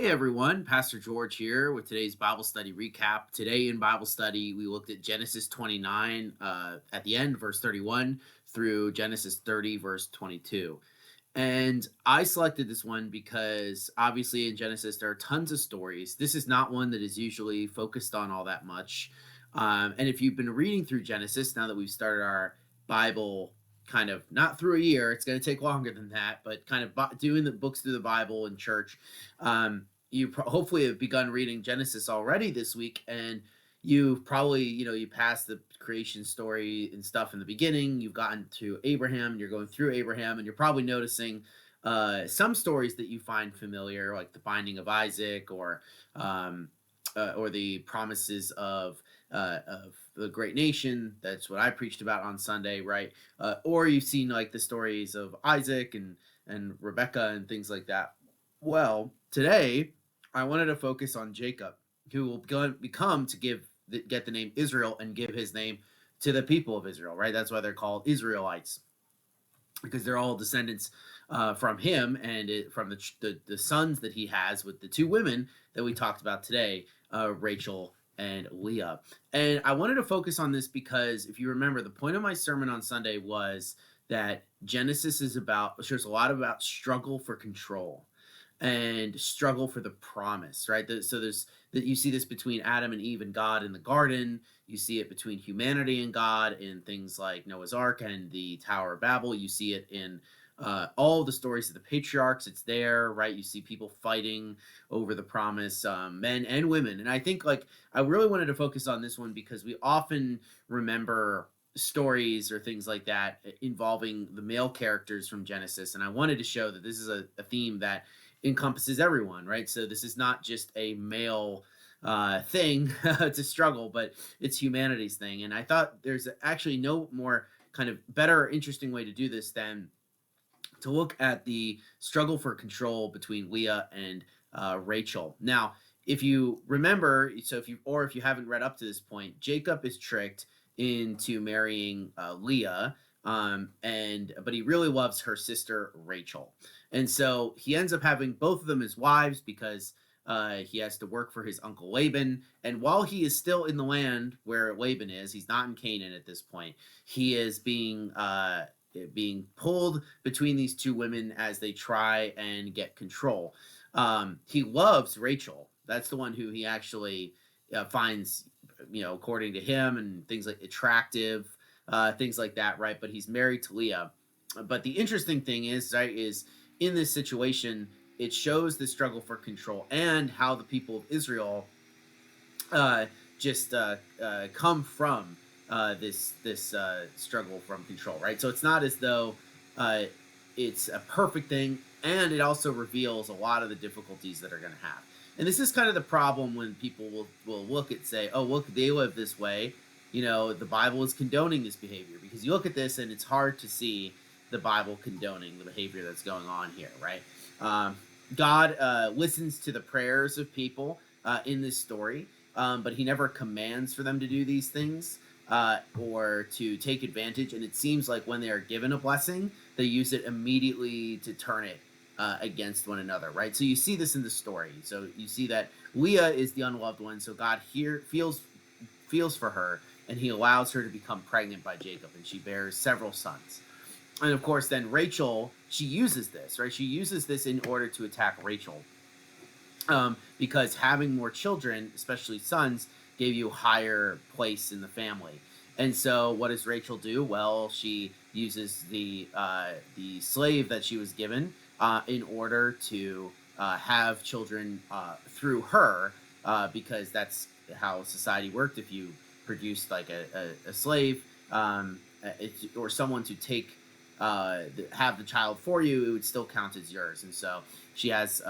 Hey everyone, Pastor George here with today's Bible study recap. Today in Bible study, we looked at Genesis 29 at the end, verse 31, through Genesis 30, verse 22. And I selected this one because obviously in Genesis there are tons of stories. This is not one that is usually focused on all that much. And if you've been reading through Genesis, now that we've started our Bible kind of not through a year, it's going to take longer than that, but kind of doing the books through the Bible in church, hopefully have begun reading Genesis already this week. And you've probably, you passed the creation story and stuff in the beginning. You've gotten to Abraham, and you're going through Abraham, and you're probably noticing some stories that you find familiar, like the binding of Isaac, or the promises of the great nation. That's what I preached about on Sunday, right? Or you've seen like the stories of Isaac and Rebecca and things like that. Well, today I wanted to focus on Jacob, who will become to get the name Israel and give his name to the people of Israel, right? That's why they're called Israelites, because they're all descendants from him and from the sons that he has with the two women that we talked about today, Rachel and Leah. And I wanted to focus on this because if you remember, the point of my sermon on Sunday was that Genesis shows a lot about struggle for control and struggle for the promise, right? So there's that you see this between Adam and Eve and God in the garden. You see it between humanity and God in things like Noah's Ark and the Tower of Babel. You see it in all the stories of the patriarchs. It's there, right? You see people fighting over the promise, men and women. And I think I really wanted to focus on this one because we often remember stories or things like that involving the male characters from Genesis. And I wanted to show that this is a theme that encompasses everyone, right? So this is not just a male thing to struggle, but it's humanity's thing. And I thought there's actually no more kind of better, interesting way to do this than to look at the struggle for control between Leah and Rachel. Now, if you remember, if you haven't read up to this point, Jacob is tricked into marrying Leah, but he really loves her sister Rachel, and so he ends up having both of them as wives because he has to work for his uncle Laban. And while he is still in the land where Laban is, he's not in Canaan at this point. He is being pulled between these two women as they try and get control. He loves Rachel. That's the one who he actually finds, according to him, and things like attractive, things like that, right? But he's married to Leah. But the interesting thing is, right, is in this situation, it shows the struggle for control and how the people of Israel just come from this struggle from control, right? So it's not as though it's a perfect thing, and it also reveals a lot of the difficulties that are going to have. And this is kind of the problem when people will look at say, oh, look, they live this way. The Bible is condoning this behavior, because you look at this and it's hard to see the Bible condoning the behavior that's going on here, right? God listens to the prayers of people in this story, but he never commands for them to do these things or to take advantage. And it seems like when they are given a blessing, they use it immediately to turn it against one another, right? So you see this in the story. So you see that Leah is the unloved one, so God here feels for her, and he allows her to become pregnant by Jacob, and she bears several sons. And of course, then Rachel, she uses this, right? She uses this in order to attack Rachel, because having more children, especially sons, gave you a higher place in the family. And so what does Rachel do? Well, she uses the slave that she was given in order to have children through her, because that's how society worked. If you produced like a slave, or someone to take have the child for you, it would still count as yours. And so she has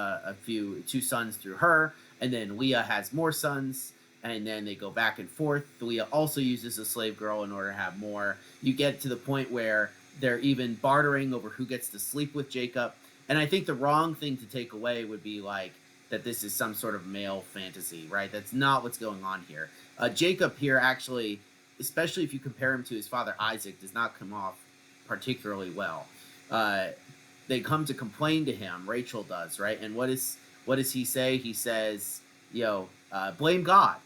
two sons through her, and then Leah has more sons, and then they go back and forth. Leah also uses a slave girl in order to have more. You get to the point where they're even bartering over who gets to sleep with Jacob. And I think the wrong thing to take away would be like that this is some sort of male fantasy, right? That's not what's going on here. Jacob here actually, especially if you compare him to his father Isaac, does not come off particularly well. They come to complain to him. Rachel does, right? And what what does he say? He says, blame God.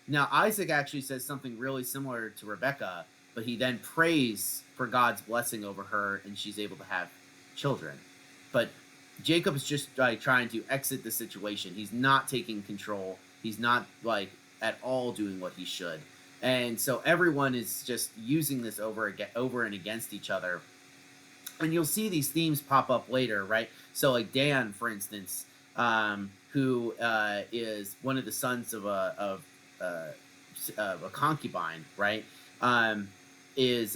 Now, Isaac actually says something really similar to Rebecca, but he then prays for God's blessing over her and she's able to have children. But Jacob is just trying to exit the situation. He's not taking control. He's not at all doing what he should. And so everyone is just using this over and against each other. And you'll see these themes pop up later, right? So like Dan, for instance, who is one of the sons of a concubine, right? Is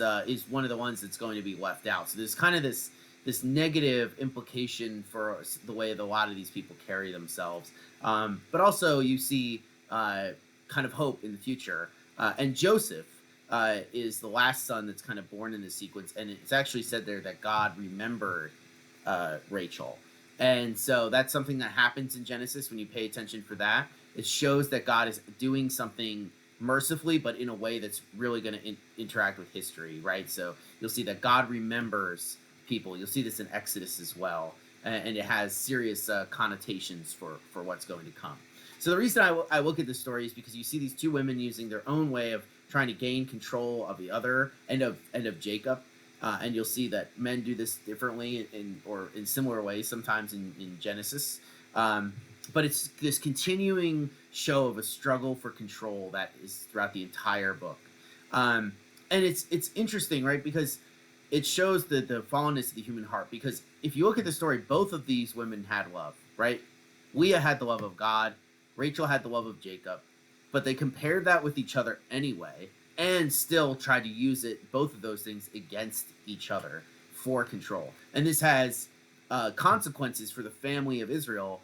one of the ones that's going to be left out. So there's kind of this negative implication for the way that a lot of these people carry themselves. But also you see kind of hope in the future. And Joseph is the last son that's kind of born in this sequence. And it's actually said there that God remembered Rachel. And so that's something that happens in Genesis when you pay attention for that. It shows that God is doing something mercifully, but in a way that's really going to interact with history, right? So you'll see that God remembers people. You'll see this in Exodus as well. And it has serious connotations for what's going to come. So the reason I look at this story is because you see these two women using their own way of trying to gain control of the other end of Jacob. And you'll see that men do this differently or in similar ways sometimes in Genesis. But it's this continuing show of a struggle for control that is throughout the entire book. And it's interesting, right? Because it shows the fallenness of the human heart. Because if you look at the story, both of these women had love, right? Leah had the love of God. Rachel had the love of Jacob. But they compared that with each other anyway and still tried to use both of those things against each other for control. And this has consequences for the family of Israel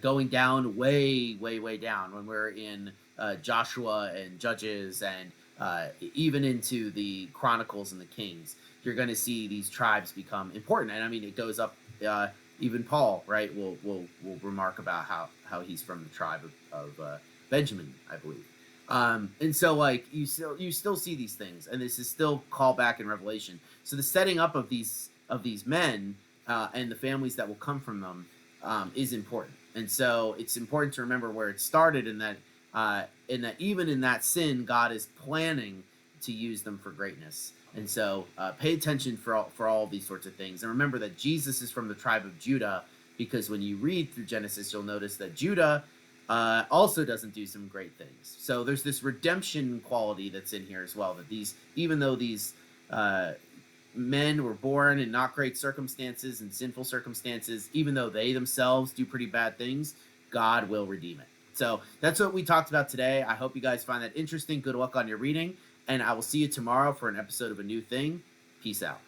going down way, way, way down when we're in Joshua and Judges and even into the Chronicles and the Kings. You're going to see these tribes become important. And I mean, it goes up, even Paul, right, will remark about how he's from the tribe of Benjamin, I believe. And so you still see these things, and this is still called back in Revelation. So the setting up of these men and the families that will come from them is important. And so it's important to remember where it started, and that even in that sin, God is planning to use them for greatness. And so pay attention for all these sorts of things, and remember that Jesus is from the tribe of Judah, because when you read through Genesis, you'll notice that Judah also doesn't do some great things. So there's this redemption quality that's in here as well, that even though these men were born in not great circumstances and sinful circumstances, even though they themselves do pretty bad things, God will redeem it. So that's what we talked about today. I hope you guys find that interesting. Good luck on your reading, and I will see you tomorrow for an episode of A New Thing. Peace out.